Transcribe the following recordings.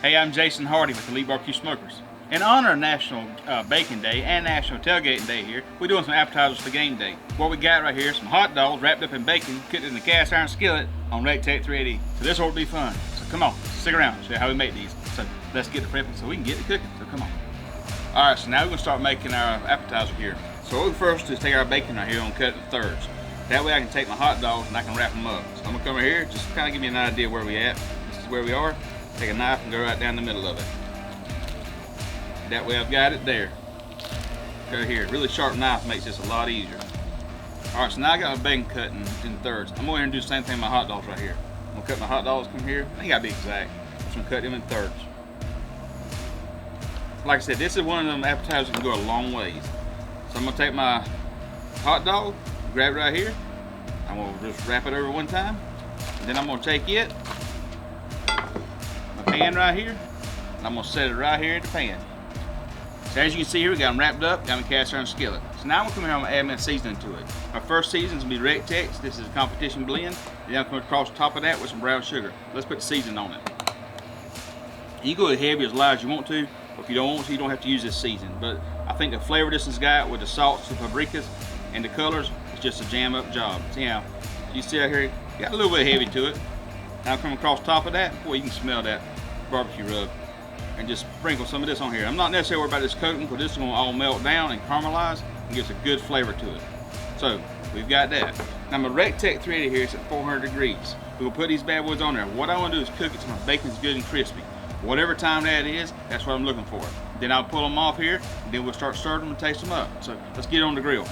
Hey, I'm Jason Hardy with the BBQ Smokers. In honor of National Bacon Day and National Tailgating Day here, we're doing some appetizers for game day. What we got right here, some hot dogs wrapped up in bacon, cooked in the cast iron skillet on Recteq 380. So this will be fun. So come on, stick around, show you how we make these. So let's get the prepping so we can get to cooking, so come on. All right, so now we're gonna start making our appetizer here. So what we first do is take our bacon right here and cut it in thirds. That way I can take my hot dogs and I can wrap them up. So I'm gonna come over here, just kind of give you an idea where we at. This is where we are. Take a knife and go right down the middle of it. That way I've got it there. Go here. Really sharp knife makes this a lot easier. Alright, so now I got my bacon cut in thirds. I'm going to do the same thing with my hot dogs right here. I'm going to cut my hot dogs from here. I ain't got to be exact. I'm just going to cut them in thirds. Like I said, this is one of them appetizers that can go a long ways. So I'm going to take my hot dog, grab it right here. I'm going to just wrap it over one time. And then I'm going to take it, pan right here, and I'm gonna set it right here in the pan. So as you can see here, we got them wrapped up, got my cast iron skillet. So now I'm gonna come here and I'm gonna add my seasoning to it. My first season is gonna be Recteq. This is a competition blend. Then I'm gonna across the top of that with some brown sugar. Let's put the seasoning on it. You go as heavy as light as you want to, but if you don't want to, you don't have to use this seasoning. But I think the flavor this has got with the salts, the paprikas, and the colors is just a jam up job. So yeah, you see out here, got a little bit heavy to it. Now come across the top of that, boy, you can smell that barbecue rub, and just sprinkle some of this on here. I'm not necessarily worried about this coating because this is going to all melt down and caramelize and gives a good flavor to it. So we've got that. Now my Recteq 380 here is at 400 degrees. We're going to put these bad boys on there. What I want to do is cook it so my bacon's good and crispy. Whatever time that is, that's what I'm looking for. Then I'll pull them off here, and then we'll start serving them and taste them up. So let's get on the grill.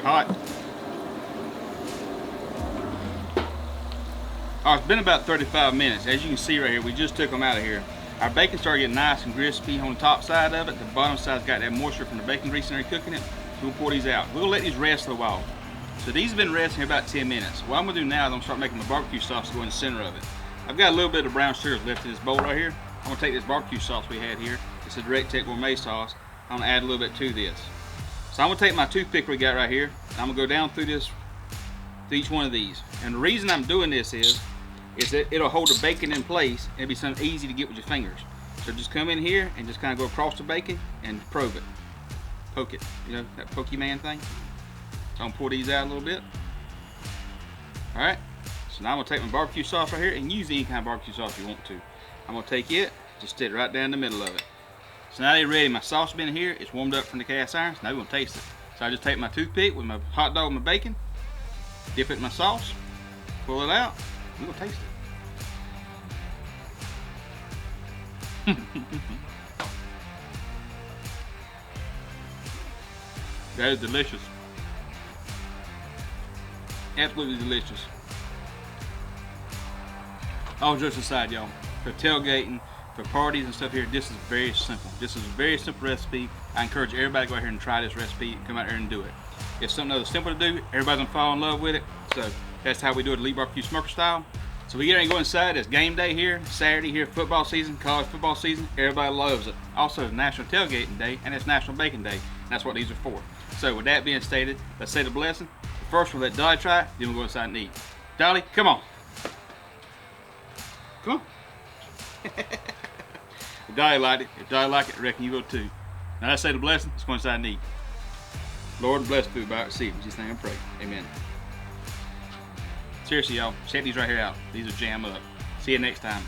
Hot. Oh, it's been about 35 minutes. As you can see right here, we just took them out of here. Our bacon started getting nice and crispy on the top side of it. The bottom side's got that moisture from the bacon grease in there cooking it. So we'll pour these out. We'll let these rest for a while. So these have been resting here about 10 minutes. What I'm gonna do now is I'm gonna start making the barbecue sauce to go in the center of it. I've got a little bit of brown sugar left in this bowl right here. I'm gonna take this barbecue sauce we had here. This is Recteq Gourmet sauce. I'm gonna add a little bit to this. So I'm gonna take my toothpick we got right here, and I'm gonna go down through this, through each one of these. And the reason I'm doing this is that it'll hold the bacon in place, and it'll be something easy to get with your fingers. So just come in here and just kind of go across the bacon and probe it, poke it. You know, that Pokemon thing? So I'm gonna pour these out a little bit. All right, so now I'm gonna take my barbecue sauce right here, and use any kind of barbecue sauce you want to. I'm gonna take it, just stick it right down the middle of it. So now they're ready. My sauce has been here. It's warmed up from the cast iron. So now we're going to taste it. So I just take my toothpick with my hot dog and my bacon, dip it in my sauce, pull it out, we're going to taste it. That is delicious. Absolutely delicious. All jokes aside, y'all, for tailgating, for parties and stuff here, this is very simple. This is a very simple recipe. I encourage everybody to go out here and try this recipe and come out here and do it. It's something that's simple to do. Everybody's gonna fall in love with it. So that's how we do it, BBQ Smoker style. So we get ready to go inside. It's game day here, Saturday here, football season, college football season. Everybody loves it. Also, it's National Tailgating Day and it's National Bacon Day. And that's what these are for. So with that being stated, let's say the blessing. First we'll let Dolly try it, then we'll go inside and eat. Dolly, come on. Come on. If Dolly liked it, if Dolly liked it, I reckon you will too. Now let's say the blessing, let's go inside and eat. Lord bless food by receiving. In Jesus' name I pray. Amen. Seriously, y'all, check these right here out. These are jam up. See you next time.